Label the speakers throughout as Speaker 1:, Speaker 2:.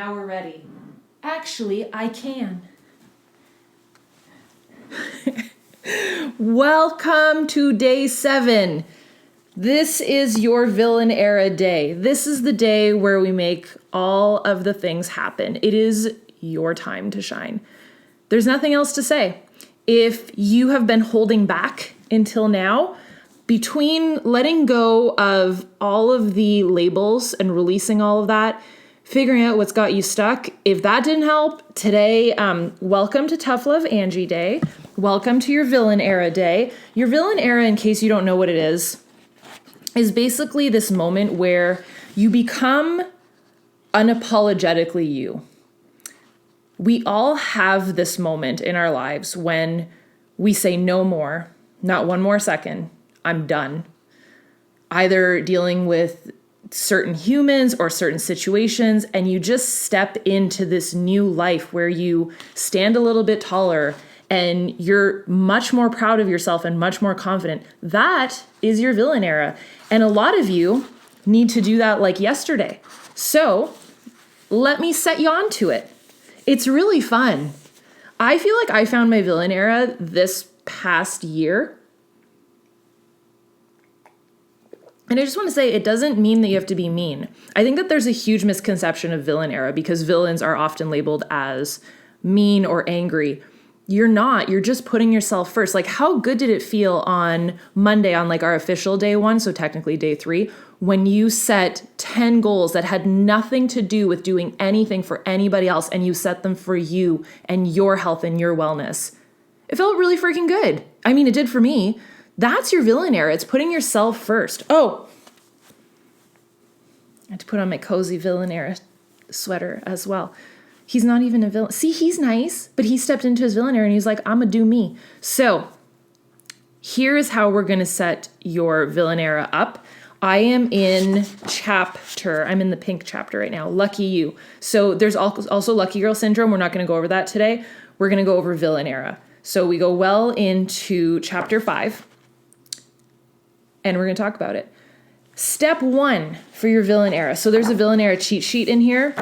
Speaker 1: now we're ready. Actually, I can. Welcome to day 7. This is your villain era day. This is the day where we make all of the things happen. It is your time to shine. There's nothing else to say. If you have been holding back until now, between letting go of all of the labels and releasing all of that, figuring out what's got you stuck, if that didn't help, today, welcome to Tough Love Angie Day. Welcome to your villain era day. Your villain era, in case you don't know what it is basically this moment where you become unapologetically you. We all have this moment in our lives when we say no more, not one more second, I'm done. Either dealing with certain humans or certain situations, and you just step into this new life where you stand a little bit taller and you're much more proud of yourself and much more confident. That is your villain era. And a lot of you need to do that like yesterday. So let me set you on to it. It's really fun. I feel like I found my villain era this past year. And I just want to say, it doesn't mean that you have to be mean. I think that there's a huge misconception of villain era because villains are often labeled as mean or angry. You're not. You're just putting yourself first. Like, how good did it feel on Monday, on like our official day 1, so technically day 3, when you set 10 goals that had nothing to do with doing anything for anybody else, and you set them for you and your health and your wellness? It felt really freaking good. I mean, it did for me. That's your villain era. It's putting yourself first. Oh, I had to put on my cozy villain era sweater as well. He's not even a villain. See, he's nice, but he stepped into his villain era and he's like, I'm gonna do me. So here's how we're gonna set your villain era up. I am in I'm in the pink chapter right now, Lucky You. So there's also Lucky Girl Syndrome. We're not gonna go over that today. We're gonna go over villain era. So we go well into chapter 5 and we're gonna talk about it. Step 1 for your villain era. So there's a villain era cheat sheet in here.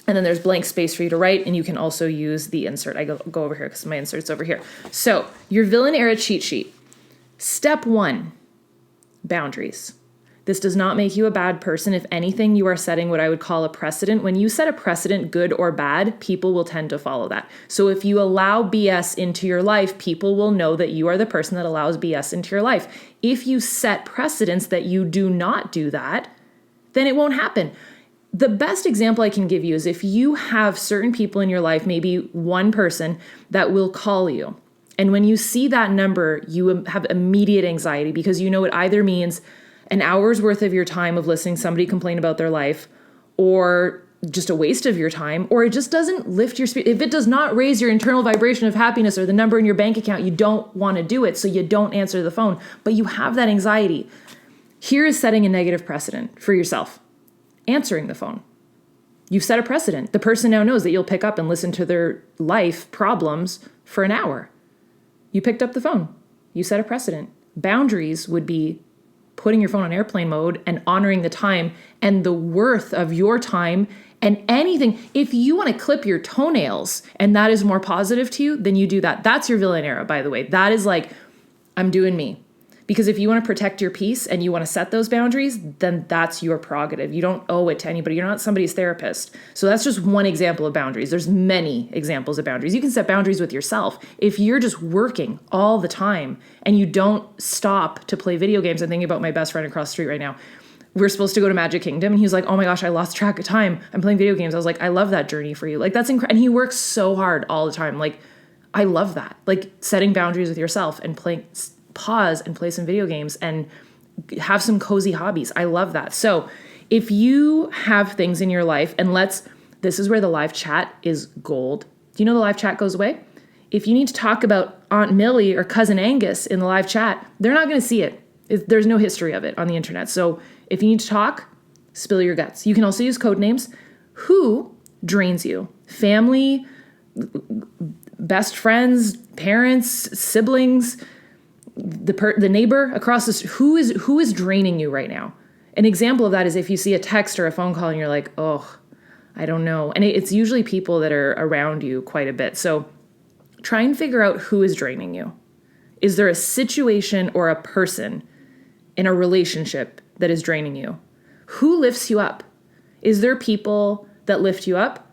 Speaker 1: And then there's blank space for you to write, and you can also use the insert. I go over here because my insert's over here. So your villain era cheat sheet. Step 1, boundaries. This does not make you a bad person. If anything, you are setting what I would call a precedent. When you set a precedent, good or bad, people will tend to follow that. So if you allow BS into your life, people will know that you are the person that allows BS into your life. If you set precedents that you do not do that, then it won't happen. The best example I can give you is if you have certain people in your life, maybe one person that will call you. And when you see that number, you have immediate anxiety because you know it either means an hour's worth of your time of listening to somebody complain about their life, or just a waste of your time, or it just doesn't lift your spirit. If it does not raise your internal vibration of happiness or the number in your bank account, you don't want to do it. So you don't answer the phone, but you have that anxiety. Here is setting a negative precedent for yourself. Answering the phone. You've set a precedent. The person now knows that you'll pick up and listen to their life problems for an hour. You picked up the phone. You set a precedent. Boundaries would be putting your phone on airplane mode and honoring the time and the worth of your time and anything. If you want to clip your toenails and that is more positive to you, then you do that. That's your villain era, by the way. That is like, I'm doing me. Because if you want to protect your peace and you want to set those boundaries, then that's your prerogative. You don't owe it to anybody. You're not somebody's therapist. So that's just one example of boundaries. There's many examples of boundaries. You can set boundaries with yourself. If you're just working all the time and you don't stop to play video games, I'm thinking about my best friend across the street right now. We're supposed to go to Magic Kingdom and he was like, oh my gosh, I lost track of time. I'm playing video games. I was like, I love that journey for you. Like, that's incredible. And he works so hard all the time. Like, I love that. Like, setting boundaries with yourself and pause and play some video games and have some cozy hobbies. I love that. So if you have things in your life, and this is where the live chat is gold. Do you know the live chat goes away? If you need to talk about Aunt Millie or Cousin Angus in the live chat, they're not going to see it. There's no history of it on the internet. So if you need to talk, spill your guts. You can also use code names. Who drains you? Family, best friends, parents, siblings, the neighbor across the street. Who is draining you right now? An example of that is if you see a text or a phone call and you're like, oh, I don't know. And it's usually people that are around you quite a bit. So try and figure out who is draining you. Is there a situation or a person in a relationship that is draining you? Who lifts you up? Is there people that lift you up?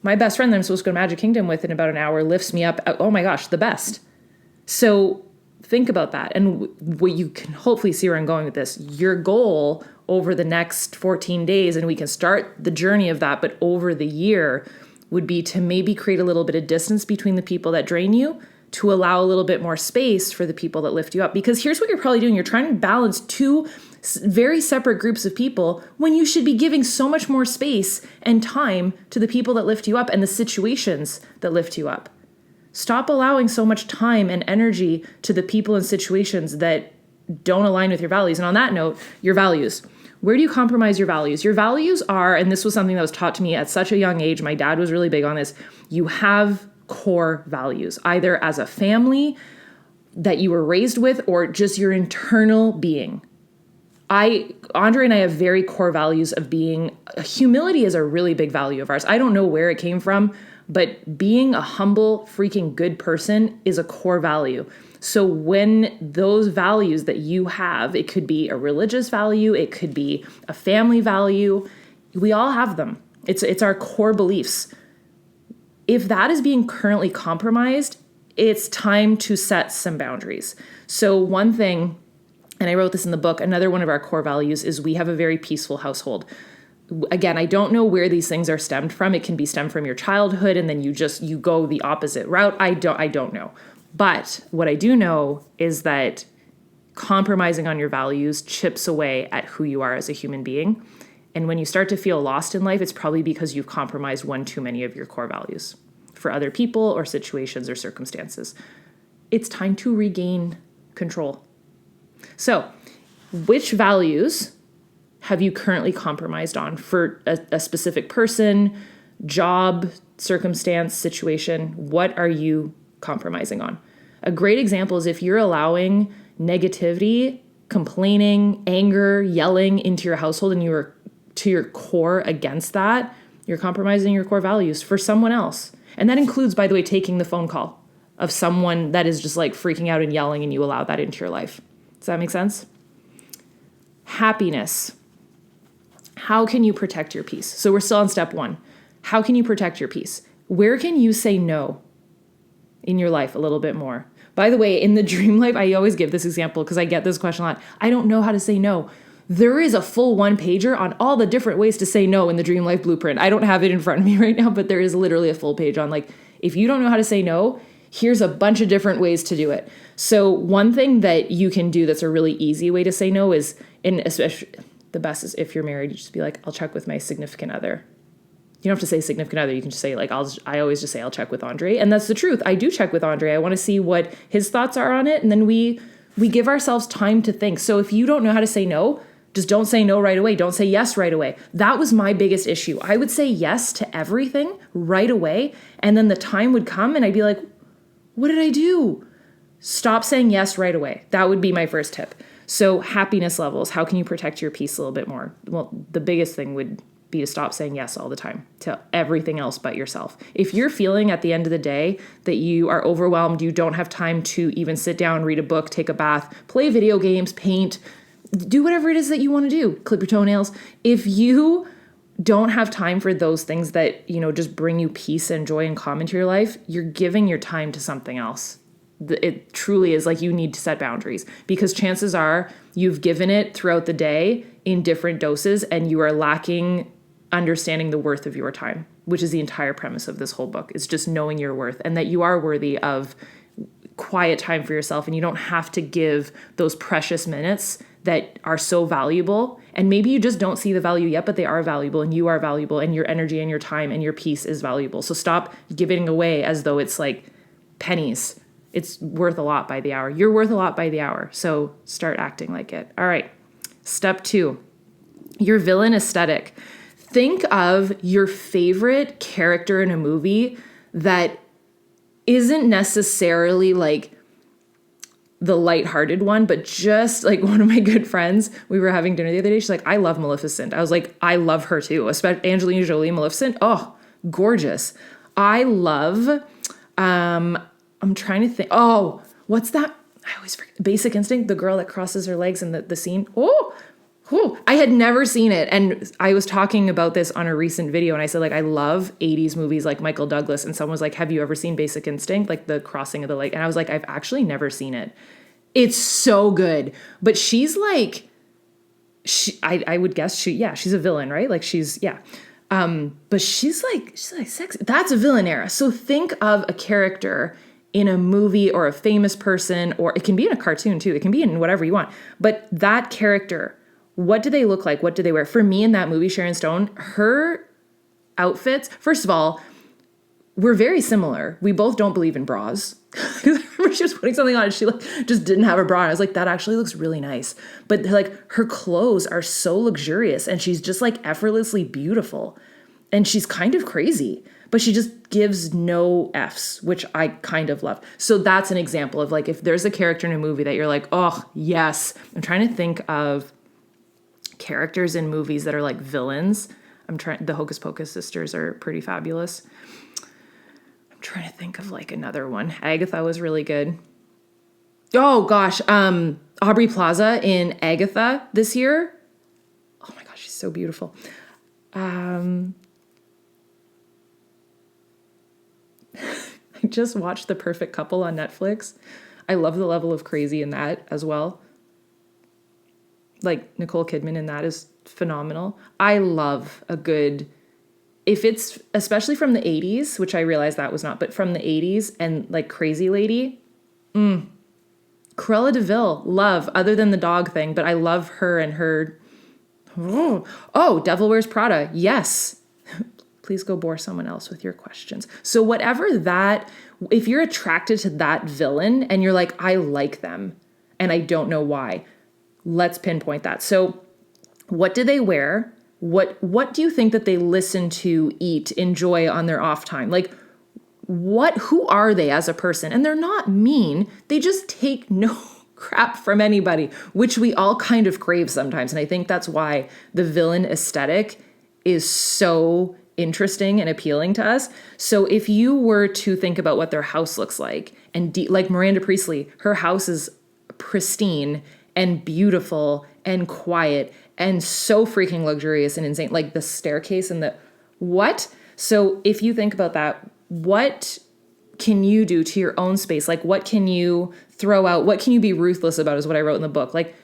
Speaker 1: My best friend that I'm supposed to go to Magic Kingdom with in about an hour lifts me up. Oh my gosh, the best. So think about that. And what you can hopefully see where I'm going with this. Your goal over the next 14 days, and we can start the journey of that, but over the year would be to maybe create a little bit of distance between the people that drain you to allow a little bit more space for the people that lift you up. Because here's what you're probably doing. You're trying to balance two very separate groups of people when you should be giving so much more space and time to the people that lift you up and the situations that lift you up. Stop allowing so much time and energy to the people and situations that don't align with your values. And on that note, your values. Where do you compromise your values? Your values are, and this was something that was taught to me at such a young age, my dad was really big on this, you have core values, either as a family that you were raised with or just your internal being. Andre and I have very core values of being, humility is a really big value of ours. I don't know where it came from, but being a humble, freaking good person is a core value. So when those values that you have, it could be a religious value, it could be a family value, we all have them. It's our core beliefs. If that is being currently compromised, it's time to set some boundaries. So one thing, and I wrote this in the book, another one of our core values is we have a very peaceful household. Again, I don't know where these things are stemmed from. It can be stemmed from your childhood and then you go the opposite route. I don't know. But what I do know is that compromising on your values chips away at who you are as a human being. And when you start to feel lost in life, it's probably because you've compromised one too many of your core values for other people or situations or circumstances. It's time to regain control. So, which values have you currently compromised on for a specific person, job, circumstance, situation? What are you compromising on? A great example is if you're allowing negativity, complaining, anger, yelling into your household and you're to your core against that, you're compromising your core values for someone else. And that includes, by the way, taking the phone call of someone that is just like freaking out and yelling and you allow that into your life. Does that make sense? Happiness. How can you protect your peace? So we're still on step one. How can you protect your peace? Where can you say no in your life a little bit more? By the way, in the dream life, I always give this example because I get this question a lot. I don't know how to say no. There is a full one-pager on all the different ways to say no in the Dream Life Blueprint. I don't have it in front of me right now, but there is literally a full page on like, if you don't know how to say no, here's a bunch of different ways to do it. So one thing that you can do that's a really easy way to say no is, and especially the best is if you're married, you just be like, I'll check with my significant other. You don't have to say significant other. You can just say like, I always just say, I'll check with Andre. And that's the truth. I do check with Andre. I want to see what his thoughts are on it. And then we give ourselves time to think. So if you don't know how to say no, just don't say no right away. Don't say yes right away. That was my biggest issue. I would say yes to everything right away. And then the time would come and I'd be like, what did I do? Stop saying yes right away. That would be my first tip. So happiness levels, how can you protect your peace a little bit more? Well, the biggest thing would be to stop saying yes all the time to everything else but yourself. If you're feeling at the end of the day that you are overwhelmed, you don't have time to even sit down, read a book, take a bath, play video games, paint, do whatever it is that you want to do, clip your toenails. If you don't have time for those things that, just bring you peace and joy and calm into your life, you're giving your time to something else. It truly is like you need to set boundaries because chances are you've given it throughout the day in different doses and you are lacking understanding the worth of your time, which is the entire premise of this whole book. It's just knowing your worth and that you are worthy of quiet time for yourself and you don't have to give those precious minutes that are so valuable. And maybe you just don't see the value yet, but they are valuable and you are valuable and your energy and your time and your peace is valuable. So stop giving away as though it's like pennies. It's worth a lot by the hour. You're worth a lot by the hour. So start acting like it. All right. Step 2, your villain aesthetic. Think of your favorite character in a movie that isn't necessarily like the lighthearted one, but just like one of my good friends, we were having dinner the other day. She's like, I love Maleficent. I was like, I love her too. Especially Angelina Jolie, Maleficent. Oh, gorgeous. I love, I'm trying to think. Oh, what's that? I always forget. Basic Instinct, the girl that crosses her legs in the scene. I had never seen it. And I was talking about this on a recent video and I said, like, I love 80s movies like Michael Douglas. And someone was like, have you ever seen Basic Instinct? Like the crossing of the leg. And I was like, I've actually never seen it. It's so good. But she's like, I would guess she's a villain, right? Like but she's like sexy. That's a villain era. So think of a character in a movie or a famous person, or it can be in a cartoon too. It can be in whatever you want. But that character, what do they look like? What do they wear? For me in that movie, Sharon Stone, her outfits, first of all, were very similar. We both don't believe in bras. Because I remember she was putting something on and she like just didn't have a bra. And I was like, that actually looks really nice. But like her clothes are so luxurious and she's just like effortlessly beautiful. And she's kind of crazy, but she just gives no Fs, which I kind of love. So that's an example of like, if there's a character in a movie that you're like, oh, yes. I'm trying to think of characters in movies that are like villains. The Hocus Pocus sisters are pretty fabulous. I'm trying to think of like another one. Agatha was really good. Oh gosh. Aubrey Plaza in Agatha this year. Oh my gosh, she's so beautiful. I just watched The Perfect Couple on Netflix. I love the level of crazy in that as well. Like Nicole Kidman in that is phenomenal. I love a good, if it's especially from the 80s, which I realized that was not, but from the 80s and like Crazy Lady. Cruella de Vil, love, other than the dog thing, but I love her and her. Oh, Devil Wears Prada. Yes. Please go bore someone else with your questions. So whatever that, if you're attracted to that villain and you're like, I like them and I don't know why, let's pinpoint that. So what do they wear? What do you think that they listen to, eat, enjoy on their off time? Like who are they as a person? And they're not mean. They just take no crap from anybody, which we all kind of crave sometimes. And I think that's why the villain aesthetic is so interesting and appealing to us. So if you were to think about what their house looks like, and like Miranda Priestley, her house is pristine and beautiful and quiet and so freaking luxurious and insane, like the staircase and what? So if you think about that, what can you do to your own space? Like what can you throw out? What can you be ruthless about is what I wrote in the book. Like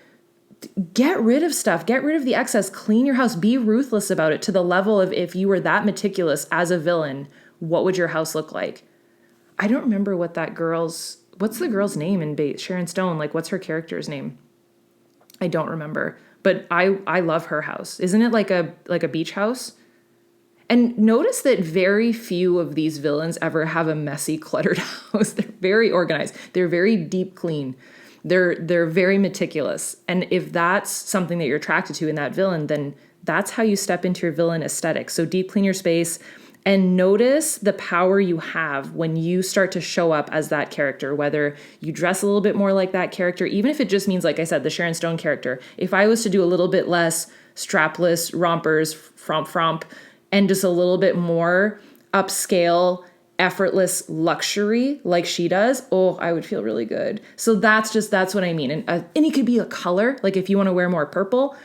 Speaker 1: get rid of stuff, get rid of the excess, clean your house, be ruthless about it to the level of if you were that meticulous as a villain, what would your house look like? I don't remember what's the girl's name in Sharon Stone? Like what's her character's name? I don't remember, but I love her house. Isn't it like a beach house? And notice that very few of these villains ever have a messy, cluttered house. They're very organized. They're very deep clean. They're very meticulous. And if that's something that you're attracted to in that villain, then that's how you step into your villain aesthetic. So deep clean your space and notice the power you have when you start to show up as that character, whether you dress a little bit more like that character, even if it just means, like I said, the Sharon Stone character. If I was to do a little bit less strapless rompers, fromp, and just a little bit more upscale, effortless luxury like she does, I would feel really good. So that's what I mean. And it could be a color, like if you want to wear more purple,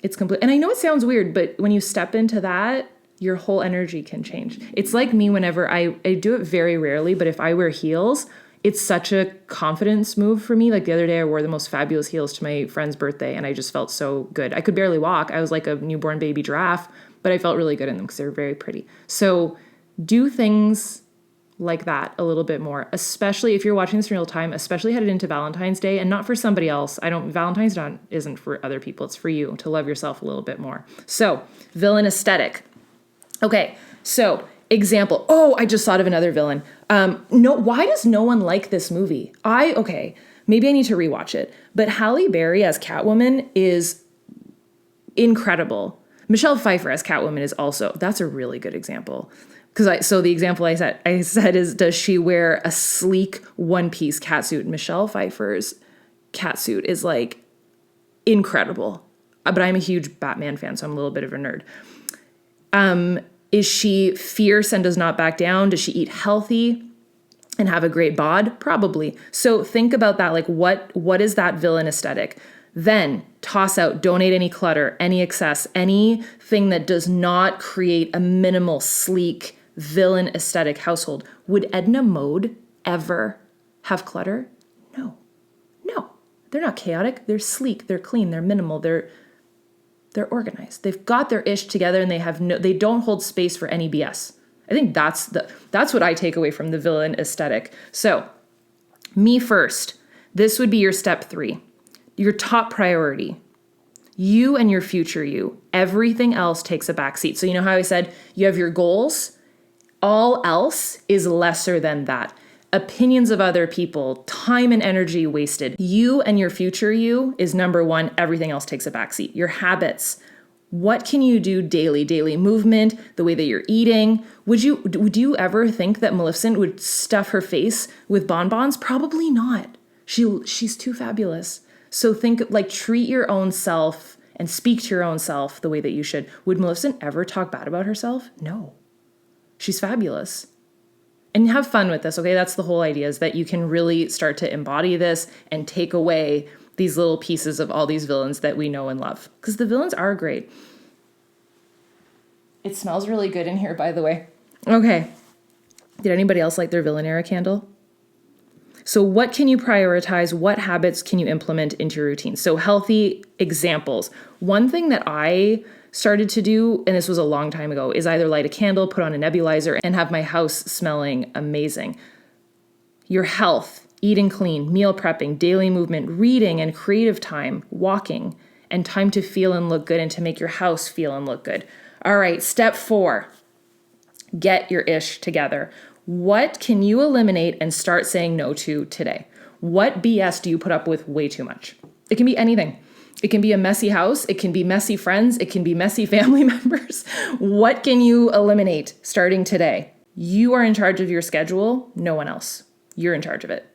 Speaker 1: it's complete. And I know it sounds weird, but when you step into that, your whole energy can change. It's like me whenever I do it very rarely, but if I wear heels, it's such a confidence move for me. Like the other day I wore the most fabulous heels to my friend's birthday and I just felt so good. I could barely walk. I was like a newborn baby giraffe, but I felt really good in them because they were very pretty. So do things like that a little bit more, especially if you're watching this in real time, especially headed into Valentine's Day and not for somebody else. Valentine's Day isn't for other people. It's for you to love yourself a little bit more. So villain aesthetic. Okay. So example. I just thought of another villain. Why does no one like this movie? Maybe I need to rewatch it, but Halle Berry as Catwoman is incredible. Michelle Pfeiffer as Catwoman is also, that's a really good example. So the example I said is, does she wear a sleek one-piece catsuit? Michelle Pfeiffer's catsuit is like incredible. But I'm a huge Batman fan, so I'm a little bit of a nerd. Is she fierce and does not back down? Does she eat healthy and have a great bod? Probably. So think about that. Like what is that villain aesthetic? Then toss out, donate any clutter, any excess, anything that does not create a minimal, sleek, villain aesthetic household. Would Edna Mode ever have clutter? No. They're not chaotic. They're sleek. They're clean. They're minimal. They're organized. They've got their ish together, and they don't hold space for any BS. I think that's what I take away from the villain aesthetic. So, me first. This would be your step 3. Your top priority. You and your future you. Everything else takes a backseat. So you know how I said you have your goals? All else is lesser than that. Opinions of other people, time and energy wasted. You and your future you is number 1. Everything else takes a backseat. Your habits. What can you do daily? Daily movement, the way that you're eating. Would you ever think that Maleficent would stuff her face with bonbons? Probably not. She's too fabulous. So treat your own self and speak to your own self the way that you should. Would Maleficent ever talk bad about herself? No. She's fabulous. And have fun with this, okay? That's the whole idea, is that you can really start to embody this and take away these little pieces of all these villains that we know and love. Because the villains are great. It smells really good in here, by the way. Okay. Did anybody else like their Villain Era candle? So what can you prioritize? What habits can you implement into your routine? So healthy examples. One thing that I started to do, and this was a long time ago, is either light a candle, put on a nebulizer, and have my house smelling amazing. Your health, eating clean, meal prepping, daily movement, reading and creative time, walking, and time to feel and look good and to make your house feel and look good. All right, step 4, get your ish together. What can you eliminate and start saying no to today? What BS do you put up with way too much? It can be anything. It can be a messy house. It can be messy friends. It can be messy family members. What can you eliminate starting today? You are in charge of your schedule, no one else. You're in charge of it.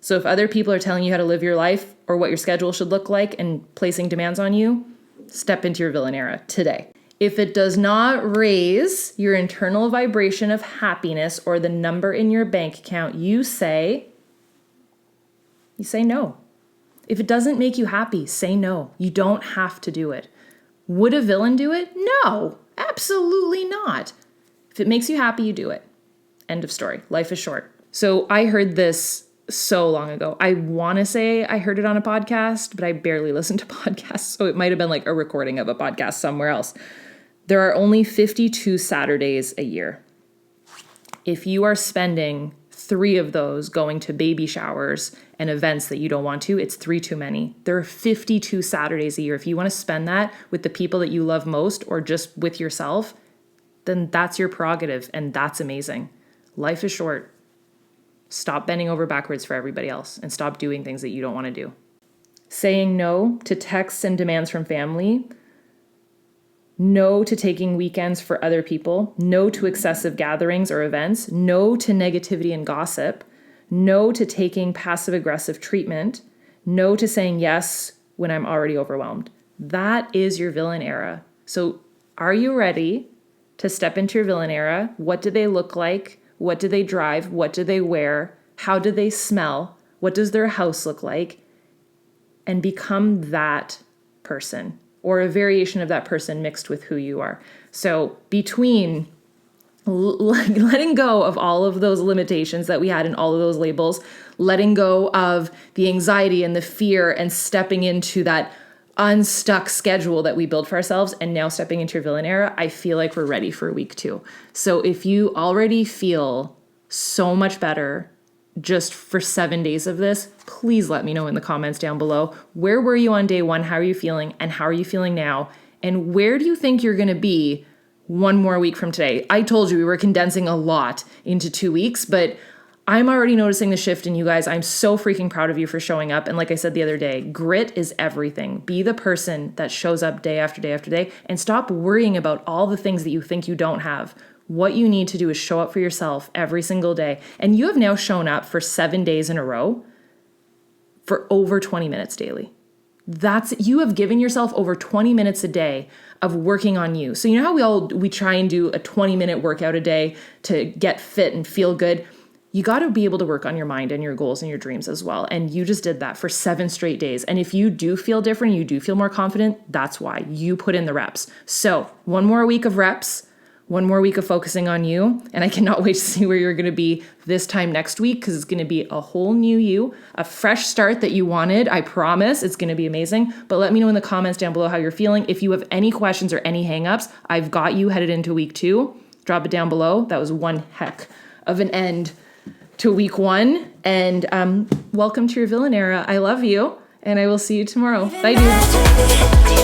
Speaker 1: So if other people are telling you how to live your life or what your schedule should look like and placing demands on you, step into your Villain Era today. If it does not raise your internal vibration of happiness or the number in your bank account, you say no. If it doesn't make you happy, say no. You don't have to do it. Would a villain do it? No, absolutely not. If it makes you happy, you do it. End of story. Life is short. So I heard this so long ago. I want to say I heard it on a podcast, but I barely listen to podcasts. So it might have been like a recording of a podcast somewhere else. There are only 52 Saturdays a year. If you are spending 3 of those going to baby showers and events that you don't want to, it's 3 too many. There are 52 Saturdays a year. If you want to spend that with the people that you love most or just with yourself, then that's your prerogative and that's amazing. Life is short. Stop bending over backwards for everybody else and stop doing things that you don't want to do. Saying no to texts and demands from family. No to taking weekends for other people. No to excessive gatherings or events. No to negativity and gossip. No to taking passive-aggressive treatment. No to saying yes when I'm already overwhelmed. That is your Villain Era. So are you ready to step into your Villain Era? What do they look like? What do they drive? What do they wear? How do they smell? What does their house look like? And become that person, or a variation of that person mixed with who you are. So between letting go of all of those limitations that we had in all of those labels, letting go of the anxiety and the fear and stepping into that unstuck schedule that we build for ourselves and now stepping into your Villain Era, I feel like we're ready for week 2. So if you already feel so much better just for 7 days of this, please let me know in the comments down below. Where were you on day 1? How are you feeling? And how are you feeling now? And where do you think you're going to be 1 more week from today? I told you we were condensing a lot into 2 weeks, but I'm already noticing the shift in you guys. I'm so freaking proud of you for showing up. And like I said the other day, grit is everything. Be the person that shows up day after day after day and stop worrying about all the things that you think you don't have. What you need to do is show up for yourself every single day. And you have now shown up for 7 days in a row for over 20 minutes daily. You have given yourself over 20 minutes a day of working on you. So you know how we try and do a 20-minute workout a day to get fit and feel good? You got to be able to work on your mind and your goals and your dreams as well. And you just did that for 7 straight days. And if you do feel different, you do feel more confident, that's why you put in the reps. So 1 more week of reps, 1 more week of focusing on you. And I cannot wait to see where you're going to be this time next week, because it's going to be a whole new you, a fresh start that you wanted. I promise it's going to be amazing. But let me know in the comments down below how you're feeling. If you have any questions or any hangups, I've got you headed into week 2. Drop it down below. That was one heck of an end to week 1. And welcome to your villain era. I love you, and I will see you tomorrow. Bye, dudes.